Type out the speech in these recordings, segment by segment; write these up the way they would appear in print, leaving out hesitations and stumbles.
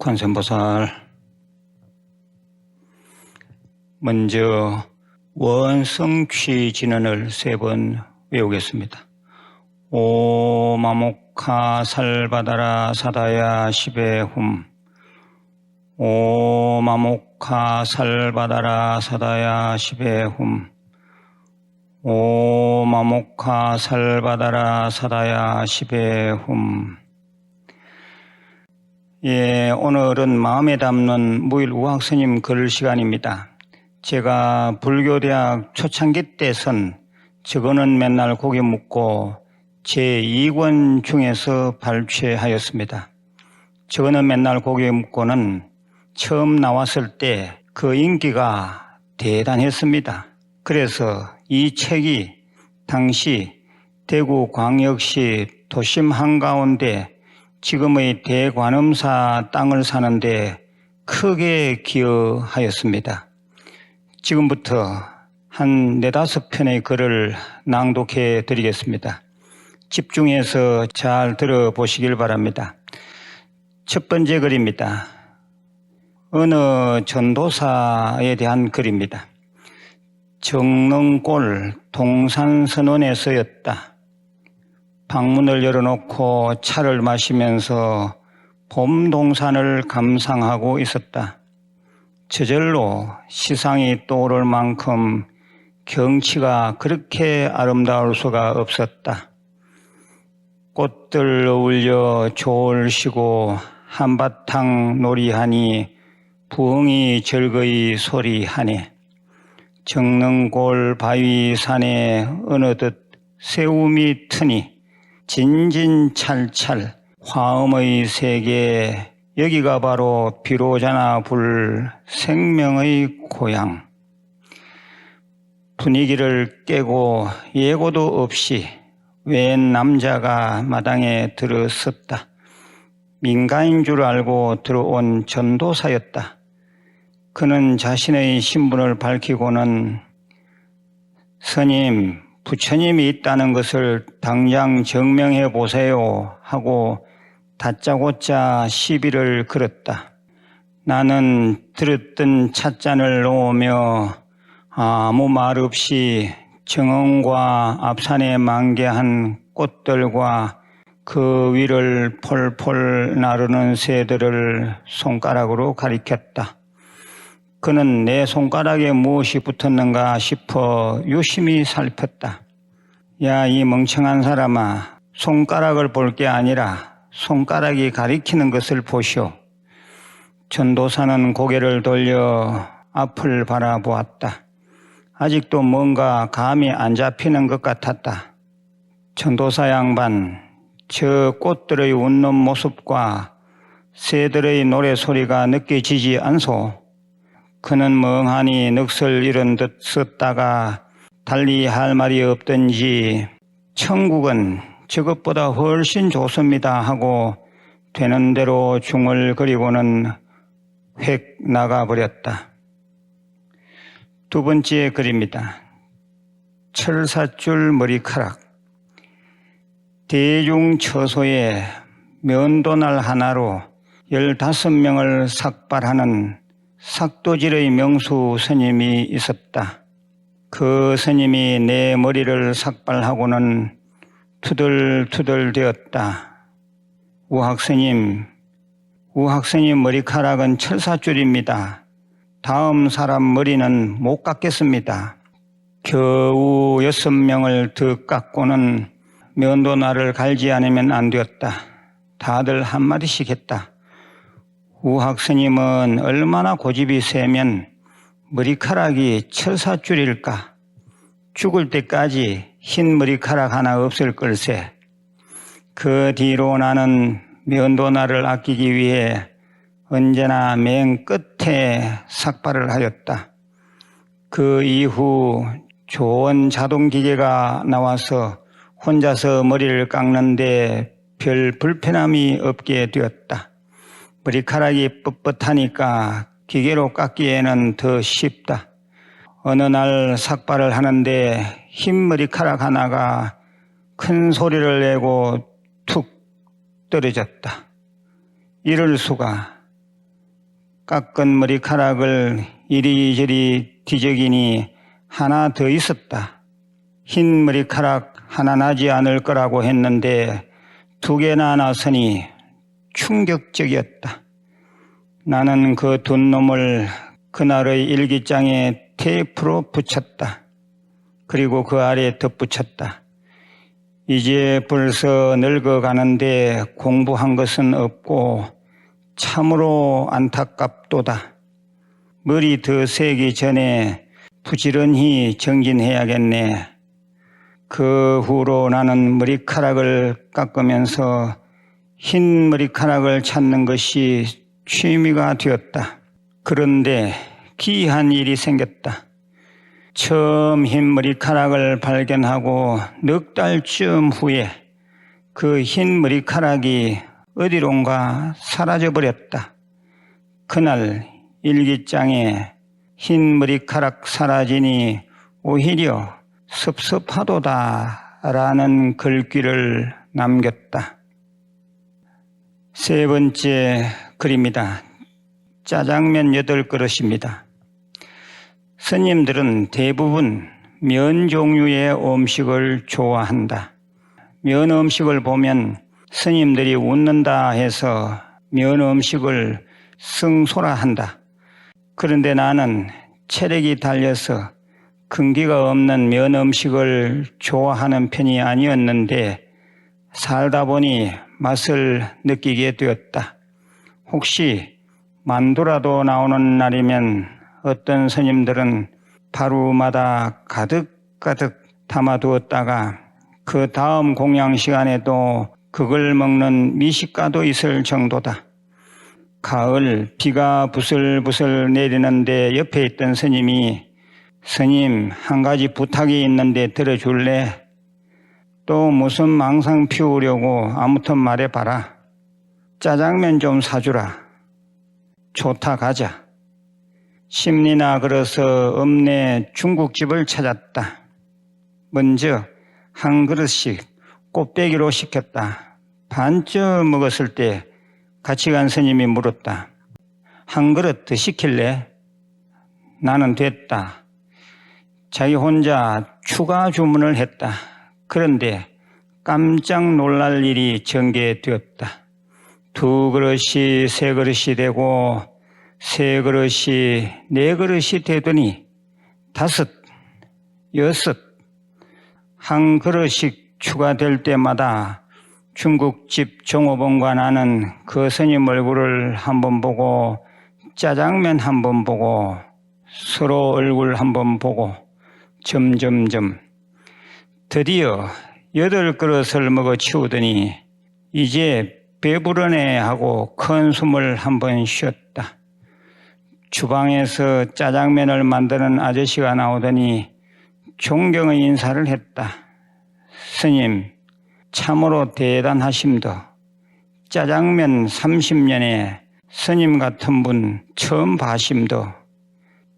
관세음보살, 먼저 원성취 진언을 3번 외우겠습니다. 오마목하 살바다라 사다야 시베훔. 오마목하 살바다라 사다야 시베훔. 오마목하 살바다라 사다야 시베훔. 예, 오늘은 마음에 담는 무일 우학스님 글 시간입니다. 제가 불교대학 초창기 때 선 저거는 맨날 고개 묻고 제2권 중에서 발췌하였습니다. 저거는 맨날 고개 묻고는 처음 나왔을 때 그 인기가 대단했습니다. 그래서 이 책이 당시 대구광역시 도심 한가운데 지금의 대관음사 땅을 사는데 크게 기여하였습니다. 지금부터 한 4-5편의 글을 낭독해 드리겠습니다. 집중해서 잘 들어보시길 바랍니다. 첫 번째 글입니다. 어느 전도사에 대한 글입니다. 정릉골 동산선원에 서였다. 방문을 열어놓고 차를 마시면서 봄 동산을 감상하고 있었다. 저절로 시상이 떠오를 만큼 경치가 그렇게 아름다울 수가 없었다. 꽃들 어울려 조를 쉬고 한바탕 놀이하니 부엉이 절거이 소리하네. 정릉골 바위 산에 어느덧 새움이 트니 진진찰찰 화음의 세계, 여기가 바로 비로자나 불 생명의 고향. 분위기를 깨고 예고도 없이 웬 남자가 마당에 들어섰다. 민가인 줄 알고 들어온 전도사였다. 그는 자신의 신분을 밝히고는 스님, 부처님이 있다는 것을 당장 증명해 보세요 하고 다짜고짜 시비를 걸었다. 나는 들었던 찻잔을 놓으며 아무 말 없이 정원과 앞산에 만개한 꽃들과 그 위를 폴폴 나르는 새들을 손가락으로 가리켰다. 그는 내 손가락에 무엇이 붙었는가 싶어 유심히 살폈다. 야, 이 멍청한 사람아, 손가락을 볼 게 아니라 손가락이 가리키는 것을 보시오. 전도사는 고개를 돌려 앞을 바라보았다. 아직도 뭔가 감이 안 잡히는 것 같았다. 전도사 양반, 저 꽃들의 웃는 모습과 새들의 노래소리가 느껴지지 않소? 그는 멍하니 넋을 잃은 듯 섰다가 달리 할 말이 없던지 천국은 저것보다 훨씬 좋습니다 하고 되는 대로 중얼거리고는 획 나가버렸다. 두 번째 글입니다. 철사줄 머리카락. 대중처소에 면도날 하나로 15명을 삭발하는 삭도질의 명수 스님이 있었다. 그 스님이 내 머리를 삭발하고는 투덜투덜 되었다. 우학스님 머리카락은 철사줄입니다. 다음 사람 머리는 못 깎겠습니다. 겨우 6명을 더 깎고는 면도날을 갈지 않으면 안 되었다. 다들 한마디씩 했다. 우학스님은 얼마나 고집이 세면 머리카락이 철사줄일까? 죽을 때까지 흰 머리카락 하나 없을 걸세. 그 뒤로 나는 면도날을 아끼기 위해 언제나 맨 끝에 삭발을 하였다. 그 이후 좋은 자동기계가 나와서 혼자서 머리를 깎는데 별 불편함이 없게 되었다. 머리카락이 뻣뻣하니까 기계로 깎기에는 더 쉽다. 어느 날 삭발을 하는데 흰 머리카락 하나가 큰 소리를 내고 툭 떨어졌다. 이럴 수가. 깎은 머리카락을 이리저리 뒤적이니 하나 더 있었다. 흰 머리카락 하나 나지 않을 거라고 했는데 2개나 나서니 충격적이었다. 나는 그 두 놈을 그날의 일기장에 테이프로 붙였다. 그리고 그 아래에 덧붙였다. 이제 벌써 늙어가는데 공부한 것은 없고 참으로 안타깝도다. 머리 더 세기 전에 부지런히 정진해야겠네. 그 후로 나는 머리카락을 깎으면서 흰 머리카락을 찾는 것이 취미가 되었다. 그런데 기이한 일이 생겼다. 처음 흰 머리카락을 발견하고 4달쯤 후에 그 흰 머리카락이 어디론가 사라져버렸다. 그날 일기장에 흰 머리카락 사라지니 오히려 섭섭하도다라는 글귀를 남겼다. 3번째 글입니다. 짜장면 8그릇입니다. 스님들은 대부분 면 종류의 음식을 좋아한다. 면 음식을 보면 스님들이 웃는다 해서 면 음식을 승소라한다. 그런데 나는 체력이 달려서 근기가 없는 면 음식을 좋아하는 편이 아니었는데 살다 보니 맛을 느끼게 되었다. 혹시 만두라도 나오는 날이면 어떤 스님들은 바루마다 가득가득 담아두었다가 그 다음 공양 시간에도 그걸 먹는 미식가도 있을 정도다. 가을 비가 부슬부슬 내리는데 옆에 있던 스님이 스님 한 가지 부탁이 있는데 들어줄래? 또 무슨 망상 피우려고 아무튼 말해봐라. 짜장면 좀 사주라. 좋다 가자. 심리나 걸어서 읍내 중국집을 찾았다. 먼저 한 그릇씩 꽃배기로 시켰다. 반쯤 먹었을 때 같이 간 스님이 물었다. 한 그릇 더 시킬래? 나는 됐다. 자기 혼자 추가 주문을 했다. 그런데 깜짝 놀랄 일이 전개되었다. 2그릇이 3그릇이 되고 3그릇이 4그릇이 되더니 5, 6, 한 그릇씩 추가될 때마다 중국집 종업원과 나는 그 스님 얼굴을 한번 보고 짜장면 한번 보고 서로 얼굴 한번 보고 점점점 드디어 8그릇을 먹어 치우더니 이제 배부르네 하고 큰 숨을 한번 쉬었다. 주방에서 짜장면을 만드는 아저씨가 나오더니 존경의 인사를 했다. 스님 참으로 대단하심더. 짜장면 30년에 스님 같은 분 처음 봐심더.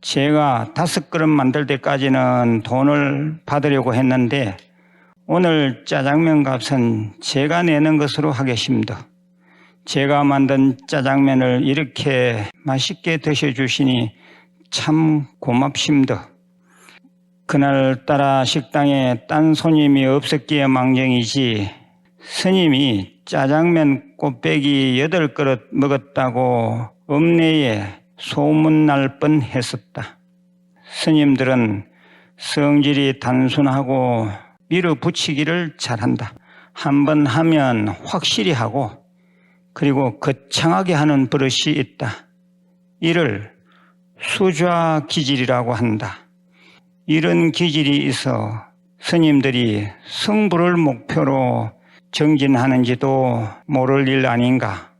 제가 5그릇 만들 때까지는 돈을 받으려고 했는데 오늘 짜장면 값은 제가 내는 것으로 하겠습더. 제가 만든 짜장면을 이렇게 맛있게 드셔주시니 참 고맙심더. 그날따라 식당에 딴 손님이 없었기에 망정이지 스님이 짜장면 꽃배기 8그릇 먹었다고 읍내에 소문날 뻔했었다. 스님들은 성질이 단순하고 밀어붙이기를 잘한다. 한번 하면 확실히 하고 그리고 거창하게 하는 버릇이 있다. 이를 수좌기질이라고 한다. 이런 기질이 있어 스님들이 성불을 목표로 정진하는지도 모를 일 아닌가.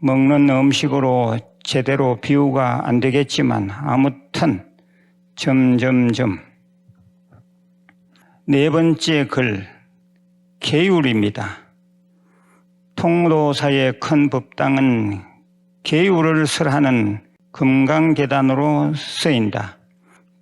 먹는 음식으로 제대로 비유가 안 되겠지만 아무튼 점점점. 4번째 글, 계율입니다. 통도사의 큰 법당은 계율을 설하는 금강계단으로 쓰인다.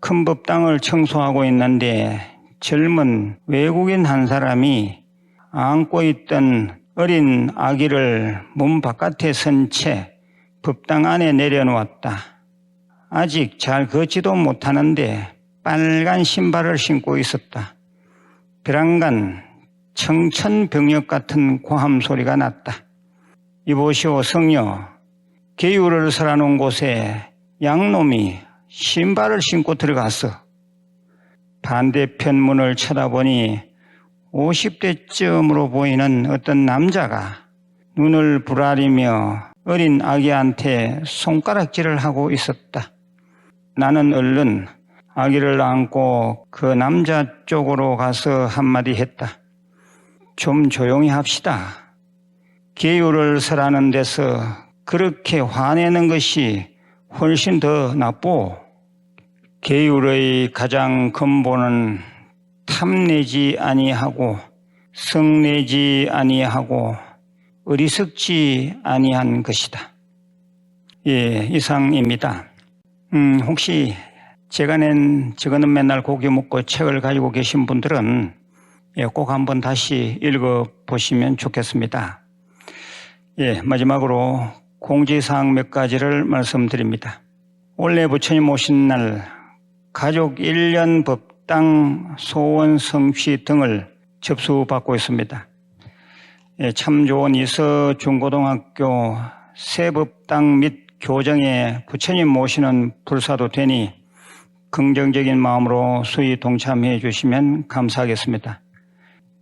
큰 법당을 청소하고 있는데 젊은 외국인 한 사람이 안고 있던 어린 아기를 문 바깥에 선 채 법당 안에 내려놓았다. 아직 잘 걷지도 못하는데 빨간 신발을 신고 있었다. 벼랑간 청천벽력 같은 고함 소리가 났다. 이보시오 성녀, 계율을 설하는 곳에 양놈이 신발을 신고 들어갔어. 반대편 문을 쳐다보니 50대쯤으로 보이는 어떤 남자가 눈을 부라리며 어린 아기한테 손가락질을 하고 있었다. 나는 얼른 아기를 안고 그 남자 쪽으로 가서 한마디 했다. 좀 조용히 합시다. 계율을 설하는 데서 그렇게 화내는 것이 훨씬 더 나쁘오. 계율의 가장 근본은 탐내지 아니하고 성내지 아니하고 어리석지 아니한 것이다. 예, 이상입니다. 혹시 제가 낸 저거는 맨날 고기 먹고 책을 가지고 계신 분들은 꼭 한번 다시 읽어보시면 좋겠습니다. 예, 마지막으로 공지사항 몇 가지를 말씀드립니다. 올해 부처님 오신 날 가족 1년 법당 소원 성취 등을 접수받고 있습니다. 예, 참 좋은 이서 중고등학교 새법당 및 교정에 부처님 모시는 불사도 되니 긍정적인 마음으로 수의 동참해 주시면 감사하겠습니다.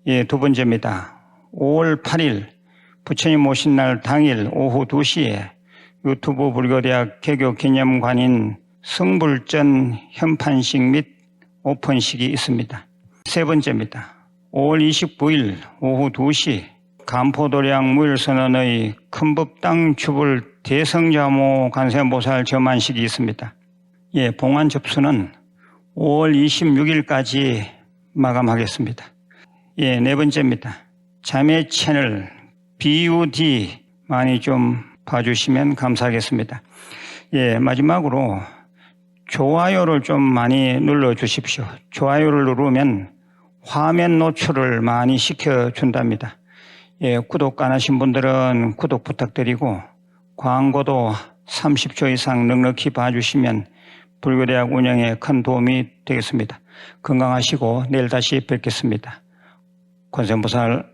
예, 두 번째입니다. 5월 8일 부처님 오신 날 당일 오후 2시에 유튜브 불교대학 개교기념관인 성불전 현판식 및 오픈식이 있습니다. 세 번째입니다. 5월 29일 오후 2시 간포도량 무일선언의 큰법당 주불 대성자모 관세음보살 점안식이 있습니다. 예, 봉안 접수는 5월 26일까지 마감하겠습니다. 예, 네 번째입니다. 자매 채널 BUD 많이 좀 봐주시면 감사하겠습니다. 예, 마지막으로 좋아요를 좀 많이 눌러주십시오. 좋아요를 누르면 화면 노출을 많이 시켜준답니다. 예, 구독 안 하신 분들은 구독 부탁드리고 광고도 30초 이상 넉넉히 봐주시면 불교대학 운영에 큰 도움이 되겠습니다. 건강하시고 내일 다시 뵙겠습니다. 관세음보살